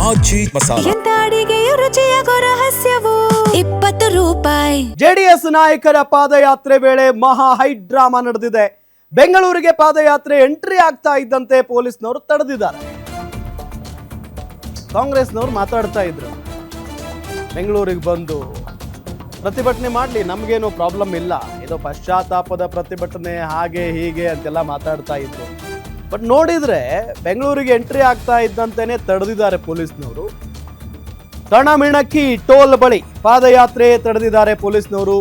ಆಚಿ ಮಸಾಲ. ಎಂತ ಅಡಿಗೆಯ ರುಚಿಯಾಗೋ ರಹಸ್ಯವು 20 ರೂಪಾಯಿ. ಜೆಡಿಎಸ್ ನಾಯಕರ ಪಾದಯಾತ್ರೆ ವೇಳೆ ಮಹಾ ಹೈ ಡ್ರಾಮಾ ನಡೆದಿದೆ. ಬೆಂಗಳೂರಿಗೆ ಪಾದಯಾತ್ರೆ ಎಂಟ್ರಿ ಆಗ್ತಾ ಇದ್ದಂತೆ ಪೊಲೀಸ್ನವರು ತಡೆದಿದ್ದಾರೆ. ಕಾಂಗ್ರೆಸ್ನವರು ಮಾತಾಡ್ತಾ ಇದ್ರು, ಬೆಂಗಳೂರಿಗೆ ಬಂದು ಪ್ರತಿಭಟನೆ ಮಾಡಲಿ, ನಮಗೇನು ಪ್ರಾಬ್ಲಮ್ ಇಲ್ಲ, ಇದು ಪಶ್ಚಾತ್ತಾಪದ ಪ್ರತಿಭಟನೆ ಹಾಗೆ ಹೀಗೆ ಅಂತೆಲ್ಲ ಮಾತಾಡ್ತಾ ಇದ್ರು. ಬಟ್ ನೋಡಿದ್ರೆ ಬೆಂಗಳೂರಿಗೆ ಎಂಟ್ರಿ ಆಗ್ತಾ ಇದ್ದಂತೆಯೇ ತಡೆದಿದ್ದಾರೆ ಪೊಲೀಸ್ನವರು. ತಣಮಿಣಕಿ ಟೋಲ್ ಬಳಿ ಪಾದಯಾತ್ರೆ ತಡೆದಿದ್ದಾರೆ ಪೊಲೀಸ್ನವರು.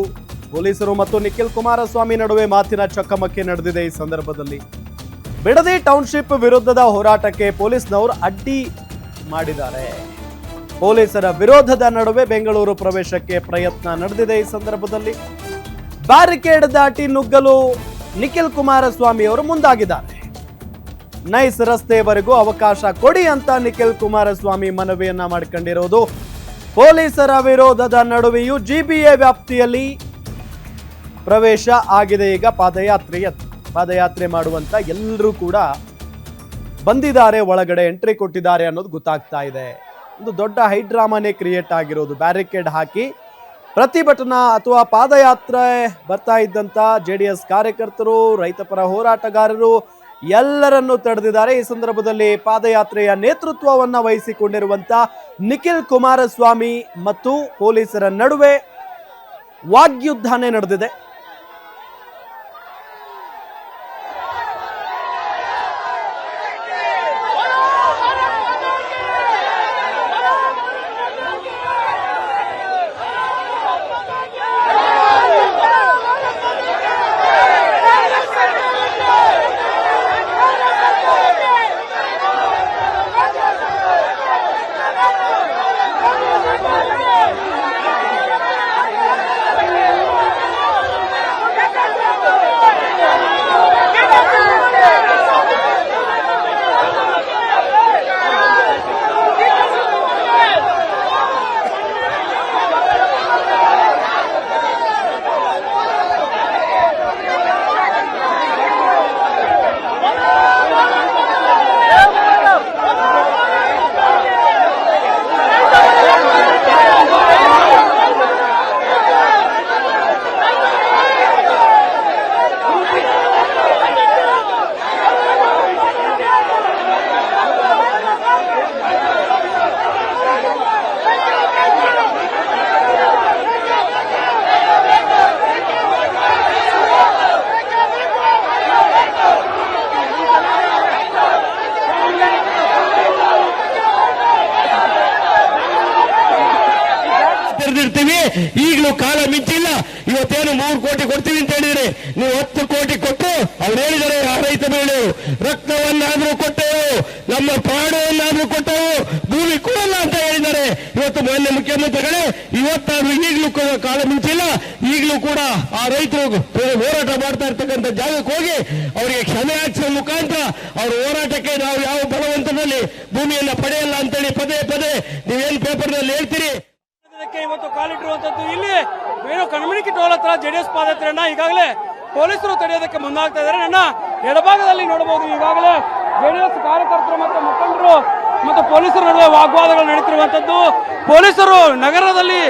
ಪೊಲೀಸರು ಮತ್ತು ನಿಖಿಲ್ ಕುಮಾರಸ್ವಾಮಿ ನಡುವೆ ಮಾತಿನ ಚಕಮಕಿ ನಡೆದಿದೆ. ಈ ಸಂದರ್ಭದಲ್ಲಿ ಬಿಡದಿ ಟೌನ್ಶಿಪ್ ವಿರುದ್ಧದ ಹೋರಾಟಕ್ಕೆ ಪೊಲೀಸ್ನವರು ಅಡ್ಡಿ ಮಾಡಿದ್ದಾರೆ. ಪೊಲೀಸರ ವಿರೋಧದ ನಡುವೆ ಬೆಂಗಳೂರು ಪ್ರವೇಶಕ್ಕೆ ಪ್ರಯತ್ನ ನಡೆದಿದೆ. ಈ ಸಂದರ್ಭದಲ್ಲಿ ಬ್ಯಾರಿಕೇಡ್ ದಾಟಿ ನುಗ್ಗಲು ನಿಖಿಲ್ ಕುಮಾರಸ್ವಾಮಿ ಅವರು ಮುಂದಾಗಿದ್ದಾರೆ. ನೈಸ್ ರಸ್ತೆವರೆಗೂ ಅವಕಾಶ ಕೊಡಿ ಅಂತ ನಿಖಿಲ್ ಕುಮಾರಸ್ವಾಮಿ ಮನವಿಯನ್ನ ಮಾಡಿಕೊಂಡಿರೋದು. ಪೊಲೀಸರ ವಿರೋಧದ ನಡುವೆಯೂ ಜಿಬಿಎ ವ್ಯಾಪ್ತಿಯಲ್ಲಿ ಪ್ರವೇಶ ಆಗಿದೆ. ಈಗ ಪಾದಯಾತ್ರೆ ಮಾಡುವಂತ ಎಲ್ಲರೂ ಕೂಡ ಬಂದಿದ್ದಾರೆ, ಒಳಗಡೆ ಎಂಟ್ರಿ ಕೊಟ್ಟಿದ್ದಾರೆ ಅನ್ನೋದು ಗೊತ್ತಾಗ್ತಾ ಇದೆ. ಒಂದು ದೊಡ್ಡ ಹೈಡ್ರಾಮಾನೇ ಕ್ರಿಯೇಟ್ ಆಗಿರೋದು. ಬ್ಯಾರಿಕೇಡ್ ಹಾಕಿ ಪ್ರತಿಭಟನಾ ಅಥವಾ ಪಾದಯಾತ್ರೆ ಬರ್ತಾ ಇದ್ದಂತ ಜೆಡಿಎಸ್ ಕಾರ್ಯಕರ್ತರು, ರೈತಪರ ಹೋರಾಟಗಾರರು ಎಲ್ಲರನ್ನೂ ತಡೆದಿದ್ದಾರೆ. ಈ ಸಂದರ್ಭದಲ್ಲಿ ಪಾದಯಾತ್ರೆಯ ನೇತೃತ್ವವನ್ನ ವಹಿಸಿಕೊಂಡಿರುವಂತ ನಿಖಿಲ್ ಕುಮಾರಸ್ವಾಮಿ ಮತ್ತು ಪೊಲೀಸರ ನಡುವೆ ವಾಗ್ಯುದ್ಧನೇ ನಡೆದಿದೆ. ಈಗಲೂ ಕಾಲ ಮಿಂಚಿಲ್ಲ. ಇವತ್ತೇನು 3 ಕೋಟಿ ಕೊಡ್ತೀವಿ ಅಂತ ಹೇಳಿದ್ರೆ ನೀವು 10 ಕೋಟಿ ಕೊಟ್ಟು ಅವ್ರು ಹೇಳಿದರೆ ಆ ರೈತ ಮಹಿಳೆಯರು ರಕ್ತವನ್ನಾದ್ರೂ ಕೊಟ್ಟೆವು, ನಮ್ಮ ಪ್ರಾಣವನ್ನಾದ್ರೂ ಕೊಟ್ಟೆವು, ಭೂಮಿ ಕೊಡಲ್ಲ ಅಂತ ಹೇಳಿದ್ದಾರೆ. ಇವತ್ತು ಮಾನ್ಯ ಮುಖ್ಯಮಂತ್ರಿಗಳೇ, ಇವತ್ತಾದ್ರೂ ಈಗಲೂ ಕಾಲ ಮಿಂಚಿಲ್ಲ, ಈಗಲೂ ಕೂಡ ಆ ರೈತರು ಹೋರಾಟ ಮಾಡ್ತಾ ಇರ್ತಕ್ಕಂಥ ಜಾಗಕ್ಕೆ ಹೋಗಿ ಅವರಿಗೆ ಕ್ಷಮೆ ಯಾಚಿಸುವ ಮುಖಾಂತರ ಅವ್ರ ಹೋರಾಟಕ್ಕೆ ನಾವು ಯಾವ ಬಲವಂತದಲ್ಲಿ ಭೂಮಿಯನ್ನ ಪಡೆಯಲ್ಲ ಅಂತೇಳಿ ಪದೇ ಪದೇ ನೀವೇನು ಪೇಪರ್ನಲ್ಲಿ ಹೇಳ್ತೀರಿ. ಇವತ್ತು ಕಾಲಿಟ್ಟಿರುವಂತದ್ದು ಇಲ್ಲಿ ಏನು ಕಣಮಿಣಕಿ ಟೋಲ್ ಹತ್ರ ಜೆಡಿಎಸ್ ಪಾದಯಾತ್ರೆಯನ್ನ ಈಗಾಗಲೇ ಪೊಲೀಸರು ತಡೆಯೋದಕ್ಕೆ ಮುಂದಾಗ್ತಾ ಇದ್ದಾರೆ. ನನ್ನ ಎಡಭಾಗದಲ್ಲಿ ನೋಡಬಹುದು, ಈಗಾಗಲೇ ಜೆಡಿಎಸ್ ಕಾರ್ಯಕರ್ತರು ಮತ್ತು ಮುಖಂಡರು ಮತ್ತು ಪೊಲೀಸರ ನಡುವೆ ವಾಗ್ವಾದಗಳು ನಡೀತಿರುವಂತದ್ದು. ಪೊಲೀಸರು ನಗರದಲ್ಲಿ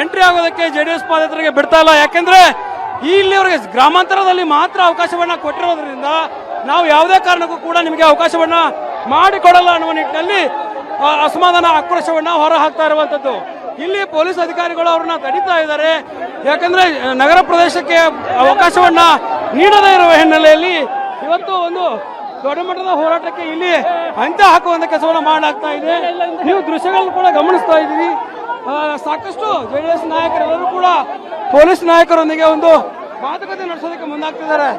ಎಂಟ್ರಿ ಆಗೋದಕ್ಕೆ ಜೆಡಿಎಸ್ ಪಾದಯಾತ್ರೆಗೆ ಬಿಡ್ತಾ ಇಲ್ಲ. ಯಾಕೆಂದ್ರೆ ಇಲ್ಲಿವರೆಗೆ ಗ್ರಾಮಾಂತರದಲ್ಲಿ ಮಾತ್ರ ಅವಕಾಶವನ್ನ ಕೊಟ್ಟಿರೋದ್ರಿಂದ ನಾವು ಯಾವುದೇ ಕಾರಣಕ್ಕೂ ಕೂಡ ನಿಮಗೆ ಅವಕಾಶವನ್ನ ಮಾಡಿಕೊಡಲ್ಲ ಅನ್ನುವ ನಿಟ್ಟಿನಲ್ಲಿ ಅಸಮಾಧಾನ, ಆಕ್ರೋಶವನ್ನ ಹೊರ ಹಾಕ್ತಾ ಇರುವಂತದ್ದು. ಇಲ್ಲಿ ಪೊಲೀಸ್ ಅಧಿಕಾರಿಗಳು ಅವ್ರನ್ನ ತಡೀತಾ ಇದ್ದಾರೆ. ಯಾಕಂದ್ರೆ ನಗರ ಪ್ರದೇಶಕ್ಕೆ ಅವಕಾಶವನ್ನ ನೀಡದೇ ಇರುವ ಹಿನ್ನೆಲೆಯಲ್ಲಿ ಇವತ್ತು ಒಂದು ದೊಡ್ಡ ಮಟ್ಟದ ಹೋರಾಟಕ್ಕೆ ಇಲ್ಲಿ ಅಂತ್ಯ ಹಾಕುವಂತ ಕೆಲಸವನ್ನ ಮಾಡಲಾಗ್ತಾ ಇದೆ. ನೀವು ದೃಶ್ಯಗಳನ್ನು ಕೂಡ ಗಮನಿಸ್ತಾ ಇದ್ದೀವಿ. ಸಾಕಷ್ಟು ಜೆಡಿಎಸ್ ನಾಯಕರೆಲ್ಲರೂ ಕೂಡ ಪೊಲೀಸ್ ನಾಯಕರೊಂದಿಗೆ ಒಂದು ಮಾತುಕತೆ ನಡೆಸೋದಕ್ಕೆ ಮುಂದಾಗ್ತಿದ್ದಾರೆ.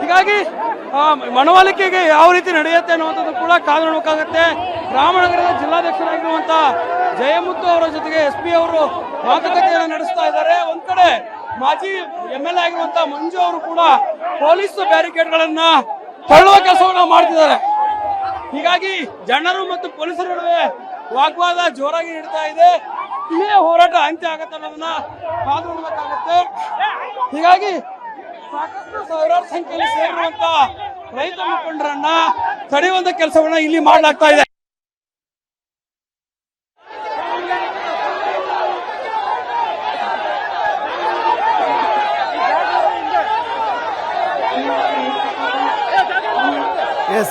ಹೀಗಾಗಿ ಮನವೊಲಿಕೆಗೆ ಯಾವ ರೀತಿ ನಡೆಯುತ್ತೆ ಅನ್ನುವಂಥದ್ದು ಕೂಡ ಕಾದು ನೋಡಬೇಕಾಗತ್ತೆ. ರಾಮನಗರದ ಜಿಲ್ಲಾಧ್ಯಕ್ಷರಾಗಿರುವಂತ ಜಯಮುತ್ತು ಅವರ ಜೊತೆಗೆ SP ಅವರು ಮಾತುಕತೆಯನ್ನು ನಡೆಸ್ತಾ ಇದ್ದಾರೆ. ಒಂದ್ ಕಡೆ ಮಾಜಿ MLA ಆಗಿರುವಂತ ಮಂಜು ಅವರು ಕೂಡ ಪೊಲೀಸ್ ಬ್ಯಾರಿಕೇಡ್ ಗಳನ್ನ ತಳ್ಳುವ ಕೆಲಸವನ್ನ ಮಾಡ್ತಿದ್ದಾರೆ. ಹೀಗಾಗಿ ಜನರು ಮತ್ತು ಪೊಲೀಸರ ನಡುವೆ ವಾಗ್ವಾದ ಜೋರಾಗಿ ನಡೀತಾ ಇದೆ. ಇಲ್ಲಿಯೇ ಹೋರಾಟ ಅಂತ್ಯ ಆಗತ್ತೆ ಅನ್ನೋದನ್ನ ಕಾದು ನೋಡಬೇಕಾಗತ್ತೆ. ಹೀಗಾಗಿ ಸಾಕಷ್ಟು ಸಾವಿರಾರು ಸಂಖ್ಯೆಯಲ್ಲಿ ಸೇರಿರುವಂತ ರೈತ ಮುಖಂಡರನ್ನ ತಡೆಯುವಂತ ಕೆಲಸವನ್ನ ಇಲ್ಲಿ ಮಾಡಲಾಗ್ತಾ ಇದೆ.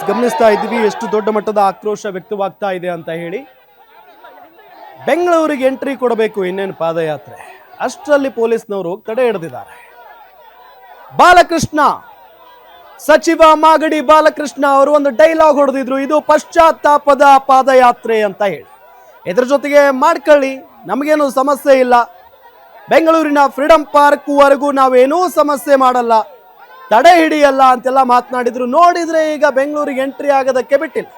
ಗಮನಿಸ್ತಾ ಇದ್ವಿ ಎಷ್ಟು ದೊಡ್ಡ ಮಟ್ಟದ ಆಕ್ರೋಶ ವ್ಯಕ್ತವಾಗ್ತಾ ಇದೆ ಅಂತ ಹೇಳಿ. ಬೆಂಗಳೂರಿಗೆ ಎಂಟ್ರಿ ಕೊಡಬೇಕು ಇನ್ನೇನು ಪಾದಯಾತ್ರೆ, ಅಷ್ಟರಲ್ಲಿ ಪೊಲೀಸ್ನವರು ತಡೆ ಹಿಡಿದಿದ್ದಾರೆ. ಬಾಲಕೃಷ್ಣ, ಸಚಿವ ಮಾಗಡಿ ಬಾಲಕೃಷ್ಣ ಅವರು ಒಂದು ಡೈಲಾಗ್ ಹೊಡೆದಿದ್ರು, ಇದು ಪಶ್ಚಾತ್ತಾಪದ ಪಾದಯಾತ್ರೆ ಅಂತ ಹೇಳಿ. ಇದ್ರ ಜೊತೆಗೆ ಮಾಡ್ಕೊಳ್ಳಿ, ನಮಗೇನು ಸಮಸ್ಯೆ ಇಲ್ಲ, ಬೆಂಗಳೂರಿನ ಫ್ರೀಡಂ ಪಾರ್ಕ್ ವರೆಗೂ ನಾವೇನೂ ಸಮಸ್ಯೆ ಮಾಡಲ್ಲ, ತಡೆ ಹಿಡಿಯಲ್ಲ ಅಂತೆಲ್ಲ ಮಾತನಾಡಿದ್ರು. ನೋಡಿದ್ರೆ ಈಗ ಬೆಂಗಳೂರಿಗೆ ಎಂಟ್ರಿ ಆಗೋದಕ್ಕೆ ಬಿಟ್ಟಿಲ್ಲ.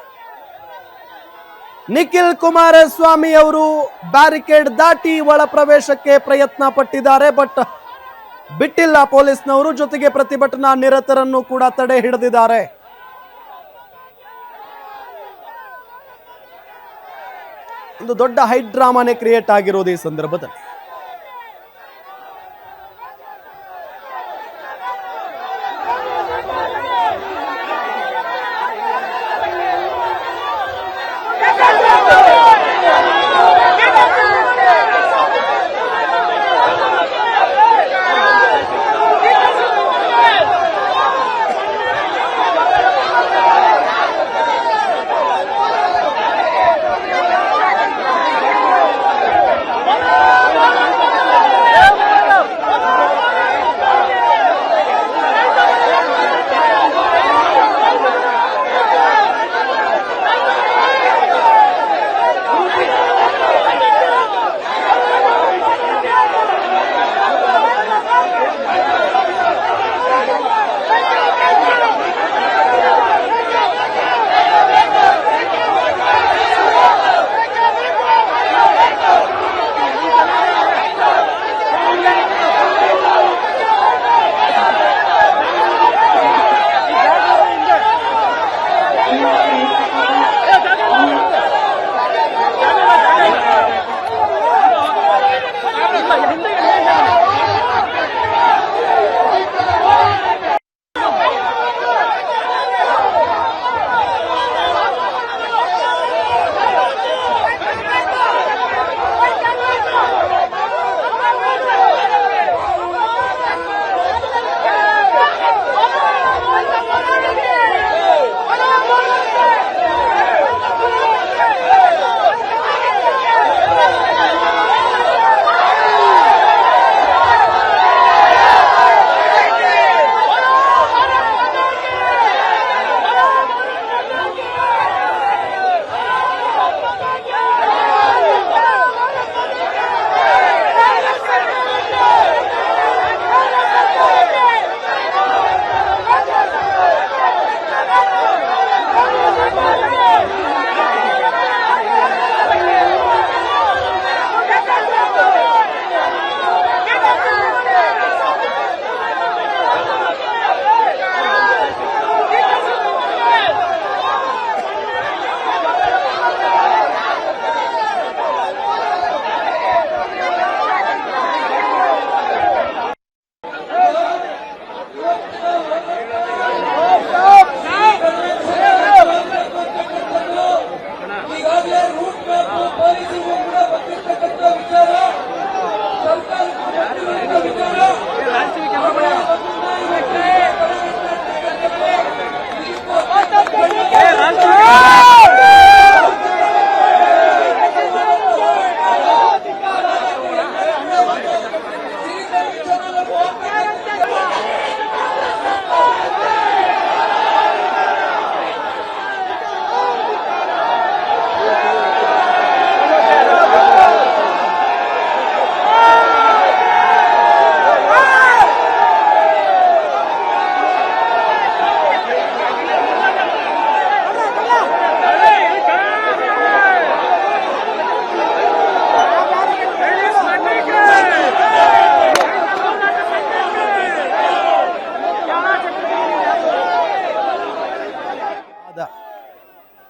ನಿಖಿಲ್ ಕುಮಾರಸ್ವಾಮಿ ಅವರು ಬ್ಯಾರಿಕೇಡ್ ದಾಟಿ ಒಳ ಪ್ರವೇಶಕ್ಕೆ ಪ್ರಯತ್ನ ಪಟ್ಟಿದ್ದಾರೆ, ಬಟ್ ಬಿಟ್ಟಿಲ್ಲ ಪೊಲೀಸ್ನವರು. ಜೊತೆಗೆ ಪ್ರತಿಭಟನಾ ನಿರತರನ್ನು ಕೂಡ ತಡೆ ಹಿಡಿದಿದ್ದಾರೆ. ಒಂದು ದೊಡ್ಡ ಹೈಡ್ರಾಮಾನೇ ಕ್ರಿಯೇಟ್ ಆಗಿರೋದು ಈ ಸಂದರ್ಭದಲ್ಲಿ.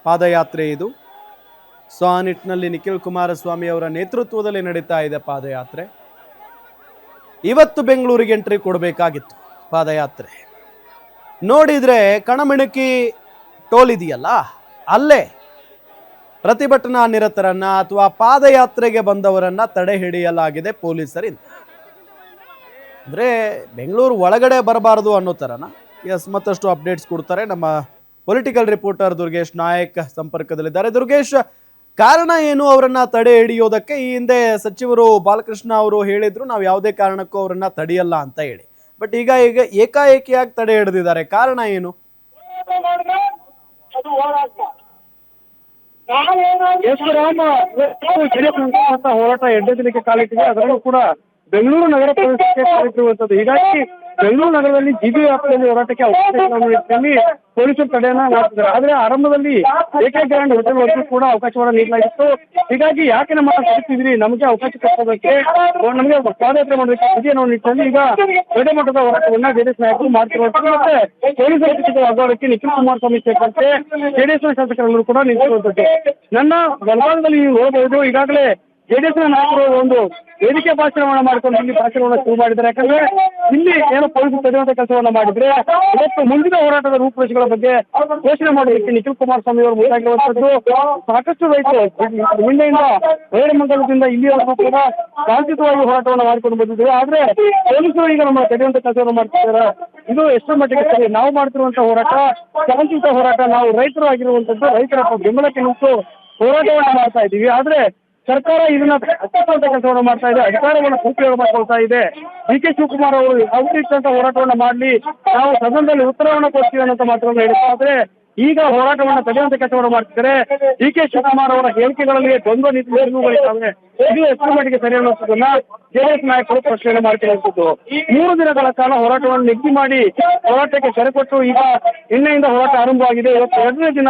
ಪಾದಯಾತ್ರೆ ಇದು. ಸೊ ಆ ನಿಟ್ಟಿನಲ್ಲಿ ನಿಖಿಲ್ ಕುಮಾರಸ್ವಾಮಿ ಅವರ ನೇತೃತ್ವದಲ್ಲಿ ನಡೀತಾ ಇದೆ ಪಾದಯಾತ್ರೆ. ಇವತ್ತು ಬೆಂಗಳೂರಿಗೆ ಎಂಟ್ರಿ ಕೊಡಬೇಕಾಗಿತ್ತು ಪಾದಯಾತ್ರೆ. ನೋಡಿದರೆ ಕಣಮಿಣಕಿ ಟೋಲ್ ಇದೆಯಲ್ಲ, ಅಲ್ಲೇ ಪ್ರತಿಭಟನಾ ನಿರತರನ್ನ ಅಥವಾ ಪಾದಯಾತ್ರೆಗೆ ಬಂದವರನ್ನ ತಡೆ ಹಿಡಿಯಲಾಗಿದೆ ಪೊಲೀಸರಿಂದ. ಅಂದರೆ ಬೆಂಗಳೂರು ಒಳಗಡೆ ಬರಬಾರದು ಅನ್ನೋ ಥರನ. ಎಸ್, ಮತ್ತಷ್ಟು ಅಪ್ಡೇಟ್ಸ್ ಕೊಡ್ತಾರೆ ನಮ್ಮ ಪೊಲಿಟಿಕಲ್ ರಿಪೋರ್ಟರ್ ದುರ್ಗೇಶ್ ನಾಯಕ್ ಸಂಪರ್ಕದಲ್ಲಿದ್ದಾರೆ. ದುರ್ಗೇಶ್, ಕಾರಣ ಏನು ಅವರನ್ನ ತಡೆ ಹಿಡಿಯೋದಕ್ಕೆ? ಈ ಹಿಂದೆ ಸಚಿವರು ಬಾಲಕೃಷ್ಣ ಅವರು ಹೇಳಿದ್ರು ನಾವು ಯಾವುದೇ ಕಾರಣಕ್ಕೂ ಅವರನ್ನ ತಡೆಯಲ್ಲ ಅಂತ ಹೇಳಿ, ಬಟ್ ಈಗ ಏಕಾಏಕಿಯಾಗಿ ತಡೆ ಹಿಡಿದಿದ್ದಾರೆ. ಕಾರಣ ಏನು? ಹೋರಾಟ 2 ದಿನಕ್ಕೆ ಕಾಲಿಟ್ಟಿದೆ. ಅದರಲ್ಲೂ ಕೂಡ ಬೆಂಗಳೂರು ನಗರ ಪೊಲೀಸರಿಗೆ ಕಾಲಿಟ್ಟಿರುವಂತದ್ದು. ಹೀಗಾಗಿ ಬೆಂಗಳೂರು ನಗರದಲ್ಲಿ ಜಿಬಿ ವ್ಯಾಪ್ತಿಯಲ್ಲಿ ಹೋರಾಟಕ್ಕೆ ಅವಕಾಶದಲ್ಲಿ ಪೊಲೀಸರು ತಡೆಯನ್ನ ಮಾಡ್ತಿದ್ದಾರೆ. ಆದ್ರೆ ಆರಂಭದಲ್ಲಿ ಏಕೆ ಗ್ರ್ಯಾಂಡ್ ಹೋಟೆಲ್ ವರೆಗೂ ಕೂಡ ಅವಕಾಶವನ್ನು ನೀಡಲಾಗಿತ್ತು. ಹೀಗಾಗಿ ಯಾಕೆ ನಮ್ಮ ಕರಿತಿದ್ರಿ, ನಮಗೆ ಅವಕಾಶ ಕೊಡೋದಕ್ಕೆ, ನಮಗೆ ಪಾದಯಾತ್ರೆ ಮಾಡೋದಕ್ಕೆ ಇದೆ ಅನ್ನೋ ನಿಟ್ಟಿನಲ್ಲಿ ಈಗ ದೊಡ್ಡ ಮಟ್ಟದ ಹೋರಾಟವನ್ನ ಜೆಡಿಎಸ್ ನಾಯಕರು ಮಾಡ್ತಿರುವಂತದ್ದು. ಮತ್ತೆ ಪೊಲೀಸರ ಜೊತೆ ಆಗೋದಕ್ಕೆ ನಿಖಿಲ್ ಕುಮಾರಸ್ವಾಮಿ ಸೇರಿದಂತೆ ಜೆಡಿಎಸ್ ಶಾಸಕರನ್ನು ಕೂಡ ನಿಂತಿರುವಂತದ್ದು. ನನ್ನ ಬಲಭಾಗದಲ್ಲಿ ನೀವು ನೋಡಬಹುದು, ಈಗಾಗಲೇ ಜೆಡಿಎಸ್ ನಾಯಕರು ಒಂದು ವೇದಿಕೆ ಭಾಷಣವನ್ನ ಮಾಡ್ಕೊಂಡು ಇಲ್ಲಿ ಭಾಷಣವನ್ನ ಶುರು ಮಾಡಿದ್ದಾರೆ. ಯಾಕಂದ್ರೆ ಇಲ್ಲಿ ಏನು ಪೊಲೀಸರು ತಡೆಯುವಂತ ಕೆಲಸವನ್ನ ಮಾಡಿದ್ರೆ ಇವತ್ತು ಮುಂದಿನ ಹೋರಾಟದ ರೂಪುರೇಷೆಗಳ ಬಗ್ಗೆ ಘೋಷಣೆ ಮಾಡೋದಕ್ಕೆ ನಿಖಿಲ್ ಕುಮಾರಸ್ವಾಮಿ ಅವರು ಮುಂದಾಗಿರುವಂತದ್ದು. ಸಾಕಷ್ಟು ರೈತರು ನಿನ್ನೆಯಿಂದ ವೈರಮಂಗಲದಿಂದ ಇಲ್ಲಿವರೆಗೂ ಕೂಡ ಶಾಂತಿಯುತವಾಗಿ ಹೋರಾಟವನ್ನು ಮಾಡಿಕೊಂಡು ಬಂದಿದ್ದೇವೆ. ಆದ್ರೆ ಪೊಲೀಸರು ಈಗ ನಮ್ಮ ತಡೆಯುವಂತ ಕೆಲಸವನ್ನು ಮಾಡ್ತಿದ್ದಾರೆ. ಇದು ಎಷ್ಟರ ಮಟ್ಟಿಗೆ ಸರಿ? ನಾವು ಮಾಡ್ತಿರುವಂತಹ ಹೋರಾಟ ಶಾಂತಿಯುತ ಹೋರಾಟ. ನಾವು ರೈತರು ಆಗಿರುವಂತದ್ದು, ರೈತರ ಬೆಂಬಲಕ್ಕೆ ನಿಂತು ಹೋರಾಟವನ್ನ ಮಾಡ್ತಾ ಇದ್ದೀವಿ. ಆದ್ರೆ ಸರ್ಕಾರ ಇದನ್ನ ಹತ್ತಿಸುವಂತ ಕೆಲಸವನ್ನು ಮಾಡ್ತಾ ಇದೆ, ಅಧಿಕಾರವನ್ನು ದುರುಪಯೋಗ ಮಾಡ್ಕೊಳ್ತಾ ಇದೆ. ಡಿ.ಕೆ. ಶಿವಕುಮಾರ್ ಅವರು ಯಾವುದೇ ಹೋರಾಟವನ್ನ ಮಾಡ್ಲಿ, ನಾವು ಸದನದಲ್ಲಿ ಉತ್ತರವನ್ನ ಕೊಡ್ತೀವಿ ಅನ್ನೋ ಮಾತುಗಳನ್ನು ಹೇಳಿದ್ರು. ಆದ್ರೆ ಈಗ ಹೋರಾಟವನ್ನ ತಡೆಯುವಂತ ಕೆಲಸವನ್ನು ಮಾಡ್ತಿದ್ದಾರೆ. ಡಿ.ಕೆ. ಶಿವಕುಮಾರ್ ಅವರ ಹೇಳಿಕೆಗಳಲ್ಲಿ ದ್ವಂದ್ವ ನೀತಿ ನಿಲುವುಗಳಿದ್ದಾವೆ. ಇದು ಎಷ್ಟು ಮಟ್ಟಿಗೆ ಸರಿ ಅನ್ನೋದನ್ನ ಜೆಡಿಎಸ್ ನಾಯಕರು ಪ್ರಶ್ನೆ ಮಾಡ್ತಿರುವಂತದ್ದು. 3 ದಿನಗಳ ಕಾಲ ಹೋರಾಟವನ್ನು ನಿಗದಿ ಮಾಡಿ ಹೋರಾಟಕ್ಕೆ ಕರೆ ಕೊಟ್ಟು ಈಗ ನಿನ್ನೆಯಿಂದ ಹೋರಾಟ ಆರಂಭವಾಗಿದೆ. ಇವತ್ತು 2ನೇ ದಿನ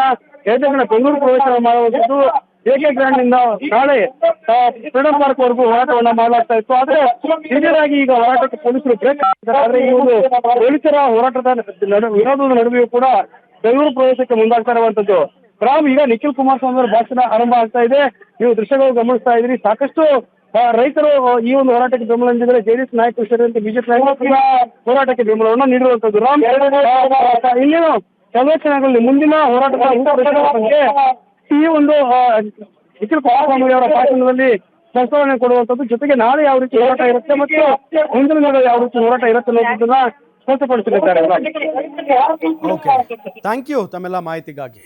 ಬೆಂಗಳೂರು ಪ್ರವೇಶ ಮಾಡುವಂತದ್ದು. ಏಕೆ ಗ್ರ್ಯಾಂಡ್ ನಿಂದ ನಾಳೆ ಫ್ರೀಡಂ ಪಾರ್ಕ್ ವರೆಗೂ ಹೋರಾಟವನ್ನ ಮಾಡಲಾಗ್ತಾ ಇತ್ತು. ಆದ್ರೆ ಹಿರಿಯರಾಗಿ ಈಗ ಹೋರಾಟಕ್ಕೆ ಪೊಲೀಸರು ಬ್ರೇಕ್ ಹಾಕಿದ್ದಾರೆ. ಆದ್ರೆ ಈ ಒಂದು ಪೊಲೀಸರ ಹೋರಾಟದ ವಿರೋಧದ ನಡುವೆಯೂ ಕೂಡ ಬೆಂಗಳೂರು ಪ್ರವೇಶಕ್ಕೆ ಮುಂದಾಗ್ತಾ ಇರುವಂತದ್ದು. ರಾಮ್, ಈಗ ನಿಖಿಲ್ ಕುಮಾರಸ್ವಾಮಿ ಅವರ ಭಾಷಣ ಆರಂಭ ಆಗ್ತಾ ಇದೆ. ನೀವು ದೃಶ್ಯಗಳು ಗಮನಿಸ್ತಾ ಇದ್ರಿ. ಸಾಕಷ್ಟು ರೈತರು ಈ ಒಂದು ಹೋರಾಟಕ್ಕೆ ಬೆಂಬಲ ನೀಡಿದರೆ ಜೆಡಿಎಸ್ ನಾಯಕರು ಸೇರಿದಂತೆ ಬಿಜೆಪಿ ನಾಯಕರು ಹೋರಾಟಕ್ಕೆ ಬೆಂಬಲವನ್ನು ನೀಡಿರುವಂತದ್ದು. ರಾಮ್, ಇನ್ನೇನು ಕೆಲವೇ ಕ್ಷಣಗಳಲ್ಲಿ ಮುಂದಿನ ಹೋರಾಟದ ರೂಪುರೇಷೆಗಳ ಬಗ್ಗೆ ಈ ಒಂದು ನಿಖಿಲ್ ಕುಮಾರಸ್ವಾಮಿ ಅವರ ಭಾಷಣದಲ್ಲಿ ಪ್ರಸ್ತಾವನೆ ಕೊಡುವಂತದ್ದು, ಜೊತೆಗೆ ನಾಳೆ ಯಾವ ರೀತಿ ಹೋರಾಟ ಇರುತ್ತೆ ಮತ್ತು ಮುಂದಿನ ದಿನ ಯಾವ ರೀತಿ ಹೋರಾಟ ಇರುತ್ತೆ ಅನ್ನೋದನ್ನ ಸ್ಪಷ್ಟಪಡಿಸಲಿದ್ದಾರೆ. ಓಕೆ, ಥ್ಯಾಂಕ್ ಯು ತಮ್ಮೆಲ್ಲ ಮಾಹಿತಿಗಾಗಿ.